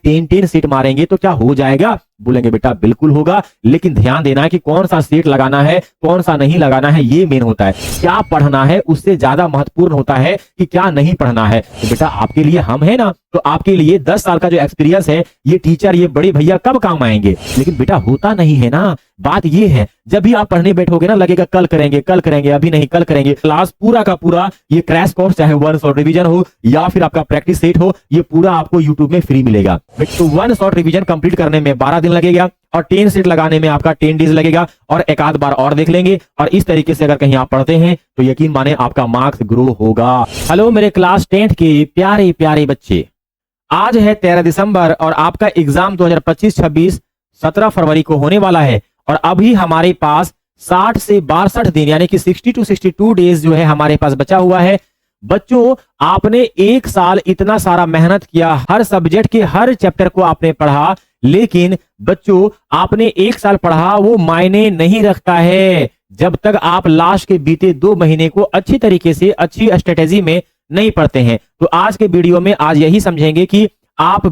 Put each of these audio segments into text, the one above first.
10 seat मारेंगे तो क्या हो जाएगा? बोलेंगे बेटा बिल्कुल होगा, लेकिन ध्यान देना है कि कौन सा सीट लगाना है, कौन सा नहीं लगाना है, ये मेन होता है। क्या पढ़ना है उससे ज्यादा महत्वपूर्ण होता है कि क्या नहीं पढ़ना है। तो बेटा आपके लिए हम है ना, तो आपके लिए 10 साल का जो एक्सपीरियंस है, ये टीचर, ये बड़े भैया कब काम आएंगे। लेकिन बेटा होता नहीं है ना। बात ये है, जब भी आप पढ़ने बैठोगे ना, लगेगा कल करेंगे, कल करेंगे, अभी नहीं कल करेंगे। क्लास पूरा का पूरा ये क्रैश कोर्स, चाहे 1 शॉर्ट रिवीजन हो या फिर आपका प्रैक्टिस सेट हो, ये पूरा आपको यूट्यूब में फ्री मिलेगा। तो 1 शॉर्ट रिवीजन कंप्लीट करने में 12 दिन लगेगा और 10 सेट लगाने में आपका 10 डेज लगेगा, और एक आध बार और देख लेंगे। और इस तरीके से अगर कहीं आप पढ़ते हैं तो यकीन माने आपका मार्क्स ग्रो होगा। हेलो मेरे क्लास 10th के प्यारे प्यारे बच्चे, आज है 13 दिसंबर और आपका एग्जाम 2025-26 17 फरवरी को होने वाला है। और अभी हमारे पास 60 से 62 दिन यानी कि 60 to 62 डेज जो है हमारे पास बचा हुआ है। बच्चों आपने एक साल इतना सारा मेहनत किया, हर सब्जेक्ट के हर चैप्टर को आपने पढ़ा, लेकिन बच्चों आपने एक साल पढ़ा वो मायने नहीं रखता है जब तक आप लास्ट के बीते 2 महीने को अच्छी तरीके से, अच्छी स्ट्रेटेजी में नहीं पढ़ते हैं। तो आज के वीडियो में आज यही समझेंगे कि आप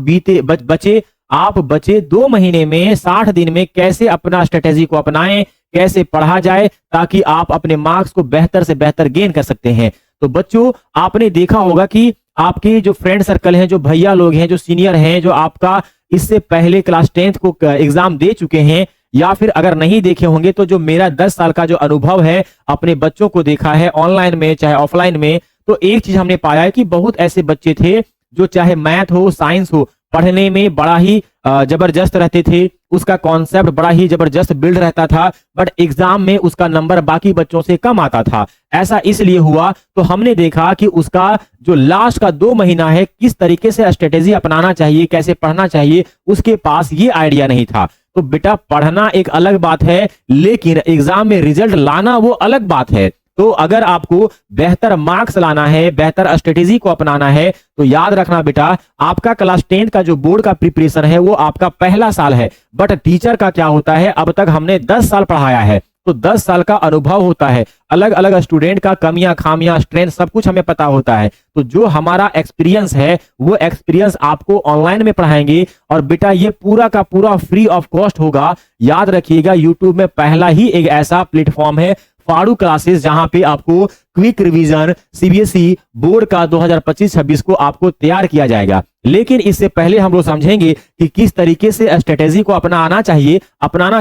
बचे 2 महीने में 60 दिन में कैसे अपना स्ट्रेटेजी को अपनाएं, कैसे पढ़ा जाए ताकि आप अपने मार्क्स को बेहतर से बेहतर गेन कर सकते हैं। तो बच्चों आपने देखा होगा कि आपके जो फ्रेंड सर्कल हैं, जो भैया लोग हैं, जो सीनियर हैं, जो आपका इससे पहले क्लास 10th को एग्जाम दे चुके हैं, या फिर अगर नहीं देखे होंगे तो जो मेरा 10 साल का जो अनुभव है, अपने बच्चों को देखा है ऑनलाइन में चाहे ऑफलाइन में, तो एक चीज हमने पाया है कि बहुत ऐसे बच्चे थे जो चाहे मैथ हो, साइंस हो, पढ़ने में बड़ा ही जबरदस्त रहते थे, उसका कॉन्सेप्ट बड़ा ही जबरदस्त बिल्ड रहता था, बट एग्जाम में उसका नंबर बाकी बच्चों से कम आता था। ऐसा इसलिए हुआ तो हमने देखा कि उसका जो लास्ट का 2 महीना है, किस तरीके से स्ट्रेटेजी अपनाना चाहिए, कैसे पढ़ना चाहिए, उसके पास ये आइडिया नहीं था। तो बेटा पढ़ना एक अलग बात है, लेकिन एग्जाम में रिजल्ट लाना वो अलग बात है। तो अगर आपको बेहतर मार्क्स लाना है, बेहतर स्ट्रेटेजी को अपनाना है, तो याद रखना बेटा आपका क्लास 10 का जो बोर्ड का प्रिपरेशन है वो आपका पहला साल है। बट टीचर का क्या होता है, अब तक हमने 10 साल पढ़ाया है, तो 10 साल का अनुभव होता है, अलग अलग स्टूडेंट का कमियां, खामियां, स्ट्रेंथ सब कुछ हमें पता होता है। तो जो हमारा एक्सपीरियंस है वो एक्सपीरियंस आपको ऑनलाइन में पढ़ाएंगे, और बेटा ये पूरा का पूरा फ्री ऑफ कॉस्ट होगा। याद रखिएगा यूट्यूब में पहला ही एक ऐसा प्लेटफॉर्म है फाड़ू क्लासेस, जहां पे आपको क्विक रिवीजन सीबीएसई बोर्ड का 2025-26 को आपको तैयार किया जाएगा। लेकिन इससे पहले हम लोग समझेंगे कि किस तरीके से स्ट्रेटेजी को अपनाना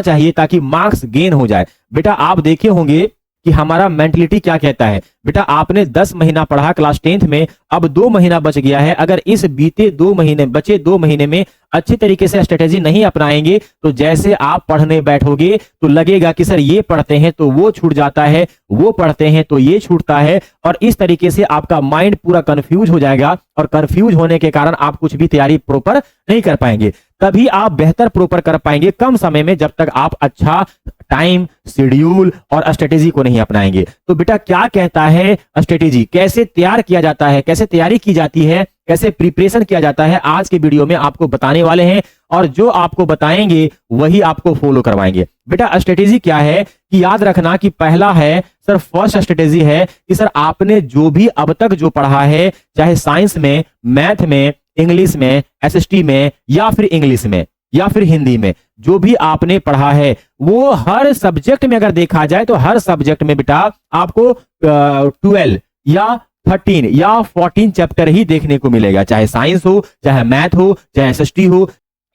चाहिए ताकि मार्क्स गेन हो जाए। बेटा आप देखे होंगे कि हमारा मेंटलिटी क्या कहता है। बेटा आपने 10 महीना पढ़ा क्लास 10th में, अब 2 महीना बच गया है। अगर इस बचे 2 महीने में अच्छी तरीके से स्ट्रेटेजी नहीं अपनाएंगे तो जैसे आप पढ़ने बैठोगे तो लगेगा कि सर ये पढ़ते हैं तो वो छूट जाता है, वो पढ़ते हैं तो ये छूटता है, और इस तरीके से आपका माइंड पूरा कंफ्यूज हो जाएगा, और कंफ्यूज होने के कारण आप कुछ भी तैयारी प्रॉपर नहीं कर पाएंगे। तभी आप बेहतर प्रॉपर कर पाएंगे कम समय में, जब तक आप अच्छा टाइम शेड्यूल और स्ट्रेटेजी को नहीं अपनाएंगे। तो बेटा क्या कहता है स्ट्रेटेजी, कैसे तैयार किया जाता है, कैसे तैयारी की जाती है, कैसे प्रिपरेशन किया जाता है, आज के वीडियो में आपको बताने वाले हैं, और जो आपको बताएंगे वही आपको फॉलो करवाएंगे। बेटा स्ट्रेटेजी क्या है कि याद रखना कि पहला है सर, फर्स्ट स्ट्रेटेजी है कि सर आपने जो भी अब तक जो पढ़ा है, चाहे साइंस में, मैथ में, इंग्लिश में, एसएसटी में, या फिर इंग्लिश में, या फिर हिंदी में, जो भी आपने पढ़ा है वो हर सब्जेक्ट में अगर देखा जाए तो हर सब्जेक्ट में बेटा आपको 12 या 13 या 14 चैप्टर ही देखने को मिलेगा, चाहे साइंस हो, चाहे मैथ हो, चाहे एसएसटी हो,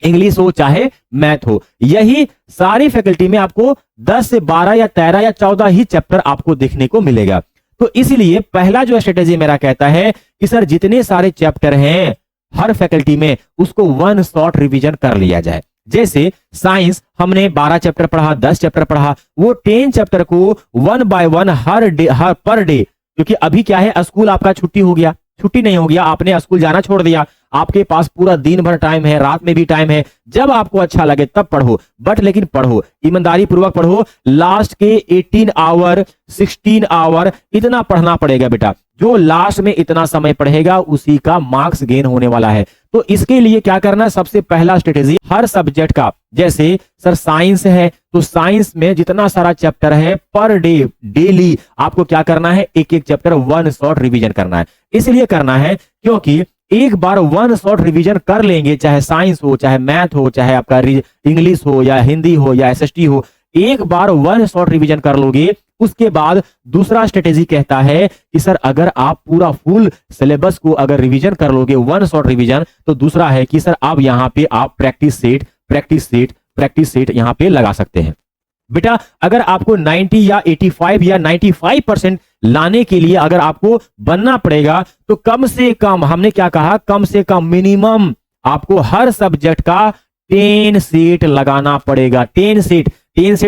इंग्लिश हो, चाहे मैथ हो। यही सारी फैकल्टी में आपको 10 से 12 या 13 या 14 ही चैप्टर आपको देखने को मिलेगा। तो इसलिए पहला जो स्ट्रेटेजी मेरा कहता है कि सर जितने सारे चैप्टर हैं हर फैकल्टी में उसको 1 शॉर्ट रिवीजन कर लिया जाए। जैसे साइंस हमने 12 चैप्टर पढ़ा, 10 चैप्टर पढ़ा, वो 10 चैप्टर को 1 बाय 1 हर पर डे, क्योंकि अभी क्या है स्कूल आपका छुट्टी नहीं हो गया, आपने स्कूल जाना छोड़ दिया, आपके पास पूरा दिन भर टाइम है, रात में भी टाइम है, जब आपको अच्छा लगे तब पढ़ो, बट लेकिन पढ़ो, ईमानदारी पूर्वक पढ़ो। लास्ट के 18 आवर 16 आवर इतना पढ़ना पड़ेगा बेटा, जो लास्ट में इतना समय पढ़ेगा उसी का मार्क्स गेन होने वाला है। तो इसके लिए क्या करना, सबसे पहला स्ट्रेटेजी हर सब्जेक्ट का, जैसे सर साइंस है तो साइंस में जितना सारा चैप्टर है पर डे डेली आपको क्या करना है, एक एक चैप्टर 1 शॉर्ट रिवीजन करना है। इसलिए करना है क्योंकि एक बार वन शॉट रिवीजन कर लेंगे, चाहे साइंस हो, चाहे मैथ हो, चाहे आपका इंग्लिश हो या हिंदी हो या एसएसटी हो, एक बार वन शॉट रिवीजन कर लोगे, उसके बाद दूसरा स्ट्रेटेजी कहता है कि सर अगर आप पूरा फुल सिलेबस को अगर रिवीजन कर लोगे वन शॉट रिवीजन, तो दूसरा है कि सर अब यहां पे आप प्रैक्टिस सेट यहां पे लगा सकते हैं। बेटा अगर आपको 90 या 85 या 95% लाने के लिए अगर आपको बनना पड़ेगा, तो कम से कम हमने क्या कहा, कम से कम मिनिमम आपको हर सब्जेक्ट का 10 सेट लगाना पड़ेगा। 10 सेट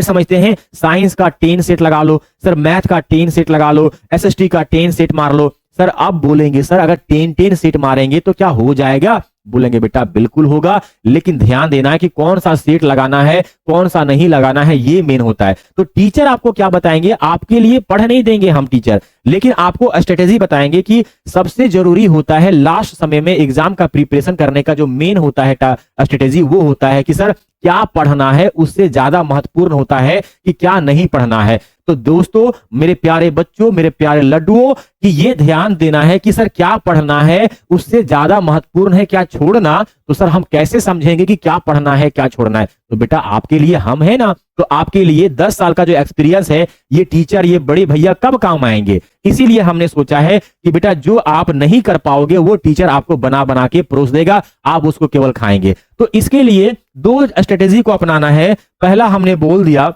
समझते हैं, साइंस का 10 सेट लगा लो सर, मैथ का 10 सेट लगा लो, एसएसटी का 10 सेट मार लो। सर अब बोलेंगे सर अगर 10 सेट मारेंगे तो क्या हो जाएगा? बोलेंगे बेटा बिल्कुल होगा, लेकिन ध्यान देना है कि कौन सा सेट लगाना है, कौन सा नहीं लगाना है, ये मेन होता है। तो टीचर आपको क्या बताएंगे, आपके लिए पढ़ नहीं देंगे हम टीचर, लेकिन आपको स्ट्रेटेजी बताएंगे कि सबसे जरूरी होता है लास्ट समय में एग्जाम का प्रिपरेशन करने का जो मेन होता है स्ट्रेटेजी, वो होता है कि सर क्या पढ़ना है, उससे ज्यादा महत्वपूर्ण होता है कि क्या नहीं पढ़ना है। तो दोस्तों, मेरे प्यारे बच्चों, मेरे प्यारे लड्डुओं, कि ये ध्यान देना है कि सर क्या पढ़ना है उससे ज्यादा महत्वपूर्ण है क्या छोड़ना। तो सर हम कैसे समझेंगे कि क्या पढ़ना है क्या छोड़ना है? तो बेटा आपके लिए हम है ना, तो आपके लिए 10 साल का जो एक्सपीरियंस है, ये टीचर, ये बड़े भैया कब काम आएंगे। इसीलिए हमने सोचा है कि बेटा जो आप नहीं कर पाओगे वो टीचर आपको बना बना के परोस देगा, आप उसको केवल खाएंगे। तो इसके लिए 2 स्ट्रेटेजी को अपनाना है। पहला हमने बोल दिया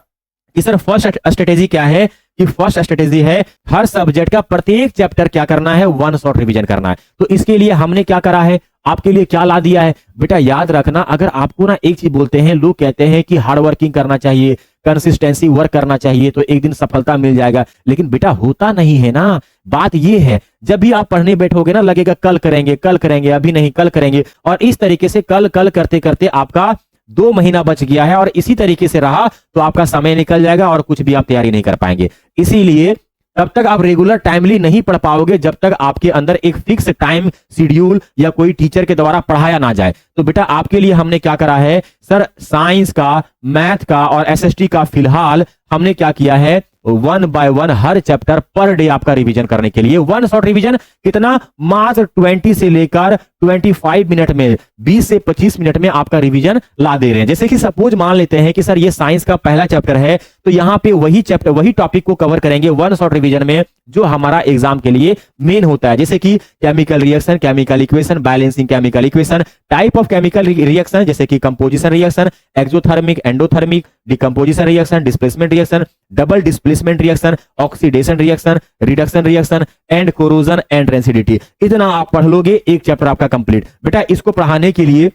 कि सर फर्स्ट स्ट्रेटेजी क्या है, कि फर्स्ट स्ट्रेटेजी है हर सब्जेक्ट का प्रत्येक चैप्टर क्या करना है, वन शॉट रिवीजन करना है। तो इसके लिए हमने क्या करा है, आपके लिए क्या ला दिया है। बेटा याद रखना, अगर आपको ना एक चीज बोलते हैं, लोग कहते हैं कि हार्ड वर्किंग करना चाहिए, कंसिस्टेंसी वर्क करना चाहिए, तो एक दिन सफलता मिल जाएगा, लेकिन बेटा होता नहीं है ना। बात ये है, जब भी आप पढ़ने बैठोगे ना, लगेगा कल करेंगे, अभी नहीं कल करेंगे, और इस तरीके से कल करते करते आपका 2 महीना बच गया है, और इसी तरीके से रहा तो आपका समय निकल जाएगा और कुछ भी आप तैयारी नहीं कर पाएंगे। इसीलिए तब तक आप रेगुलर टाइमली नहीं पढ़ पाओगे जब तक आपके अंदर एक फिक्स टाइम शेड्यूल या कोई टीचर के द्वारा पढ़ाया ना जाए। तो बेटा आपके लिए हमने क्या करा है, सर साइंस का, मैथ का और एसएसटी का फिलहाल हमने क्या किया है, 1 बाय 1 हर चैप्टर पर डे आपका रिवीजन करने के लिए वन शॉट रिवीजन कितना, मात्र 20 से लेकर 25 मिनट में, 20 से 25 मिनट में आपका रिवीजन ला दे रहे हैं। जैसे कि सपोज मान लेते हैं कि सर ये साइंस का पहला चैप्टर है, तो यहाँ पे वही चैप्टर, वही टॉपिक को कवर करेंगे वन शॉट रिवीजन में, जो हमारा एग्जाम के लिए मेन होता है। जैसे कि chemical reaction, chemical equation, balancing chemical equation, type of chemical reaction जैसे कि composition reaction, exothermic, endothermic, decomposition reaction, displacement reaction, double displacement reaction, oxidation reaction, reduction reaction and corrosion and rancidity. इतना आप पढ़ लोगे, एक चैप्टर आपका complete. बेटा इसको पढ़ाने के लिए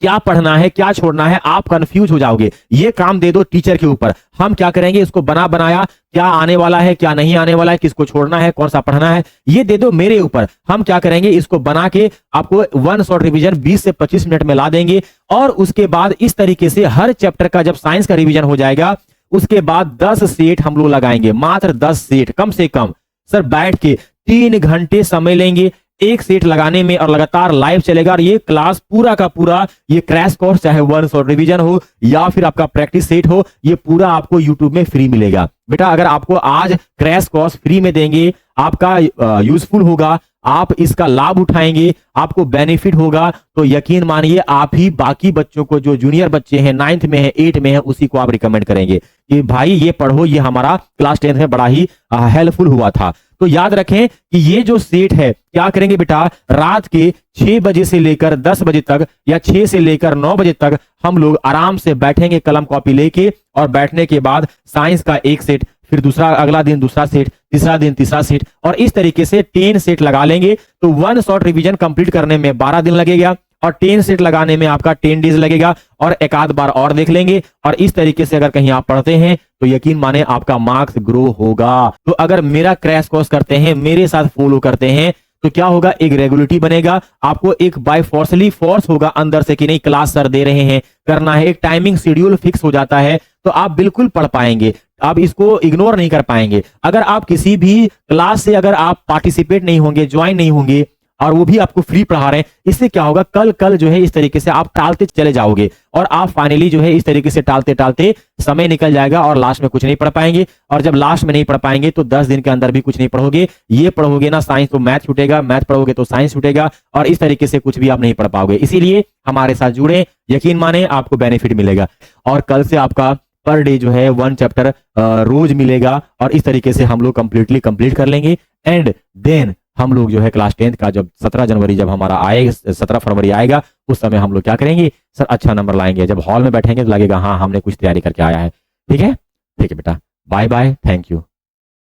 क्या पढ़ना है क्या छोड़ना है आप कंफ्यूज हो जाओगे, ये काम दे दो टीचर के ऊपर। हम क्या करेंगे, इसको बनाया, क्या आने वाला है क्या नहीं आने वाला है, किसको छोड़ना है कौन सा पढ़ना है, ये दे दो मेरे ऊपर। हम क्या करेंगे, इसको बना के आपको वन शॉट रिवीजन 20 से 25 मिनट में ला देंगे, और उसके बाद इस तरीके से हर चैप्टर का जब साइंस का रिवीजन हो जाएगा, उसके बाद 10 सेट हम लोग लगाएंगे, मात्र 10 सेट कम से कम। सर बैठ के 3 घंटे समय लेंगे एक सेट लगाने में, और लगातार लाइव चलेगा। और ये क्लास पूरा का पूरा, ये क्रैश कोर्स, चाहे वन शॉट रिवीजन हो या फिर आपका प्रैक्टिस सेट हो, ये पूरा आपको यूट्यूब में फ्री मिलेगा। बेटा अगर आपको आज क्रैश कोर्स फ्री में देंगे, आपका यूजफुल होगा, आप इसका लाभ उठाएंगे, आपको बेनिफिट होगा, तो यकीन मानिए आप ही बाकी बच्चों को, जो जूनियर बच्चे हैं, 9th में है, 8 में है, उसी को आप रिकमेंड करेंगे कि भाई ये पढ़ो, ये हमारा क्लास 10th में बड़ा ही हेल्पफुल हुआ था। तो याद रखें कि ये जो सेट है, क्या करेंगे बेटा, रात के 6 बजे से लेकर 10 बजे तक या 6 से लेकर 9 बजे तक हम लोग आराम से बैठेंगे कलम कॉपी लेके, और बैठने के बाद साइंस का एक सेट, फिर दूसरा, अगला दिन दूसरा सेट, तीसरा दिन तीसरा सेट, और इस तरीके से 10 सेट लगा लेंगे। तो वन शॉट रिवीजन कंप्लीट करने में 12 दिन लगेगा, और 10 सेट लगाने में आपका 10 डेज लगेगा, और एक आध बार और देख लेंगे। और इस तरीके से अगर कहीं आप पढ़ते हैं तो यकीन माने आपका मार्क्स ग्रो होगा। तो अगर मेरा क्रैश कोर्स करते हैं, मेरे साथ फॉलो करते हैं, तो क्या होगा, एक रेगुलरिटी बनेगा, आपको एक बाय फोर्स होगा अंदर से कि नहीं क्लास सर दे रहे हैं, करना है, एक टाइमिंग शेड्यूल फिक्स हो जाता है, तो आप बिल्कुल पढ़ पाएंगे, आप इसको इग्नोर नहीं कर पाएंगे। अगर आप किसी भी क्लास से अगर आप पार्टिसिपेट नहीं होंगे, ज्वाइन नहीं होंगे, और वो भी आपको फ्री पढ़ा रहे हैं। इससे क्या होगा, कल जो है इस तरीके से आप टालते चले जाओगे और आप फाइनली जो है इस तरीके से टालते टालते समय निकल जाएगा और लास्ट में कुछ नहीं पढ़ पाएंगे। और जब लास्ट में नहीं पढ़ पाएंगे तो 10 दिन के अंदर भी कुछ नहीं पढ़ोगे। ये पढ़ोगे ना साइंस तो मैथ छूटेगा, मैथ पढ़ोगे तो साइंस छूटेगा और इस तरीके से कुछ भी आप नहीं पढ़ पाओगे। इसीलिए हमारे साथ जुड़े, यकीन माने आपको बेनिफिट मिलेगा। और कल से आपका पर डे जो है 1 चैप्टर रोज मिलेगा और इस तरीके से हम लोग कंप्लीट कर लेंगे। एंड देन हम लोग जो है क्लास 10th का जब 17 जनवरी जब हमारा आएगा, 17 फरवरी आएगा, उस समय हम लोग क्या करेंगे सर, अच्छा नंबर लाएंगे। जब हॉल में बैठेंगे तो लगेगा हाँ हमने कुछ तैयारी करके आया है। ठीक है बेटा, बाय बाय, थैंक यू।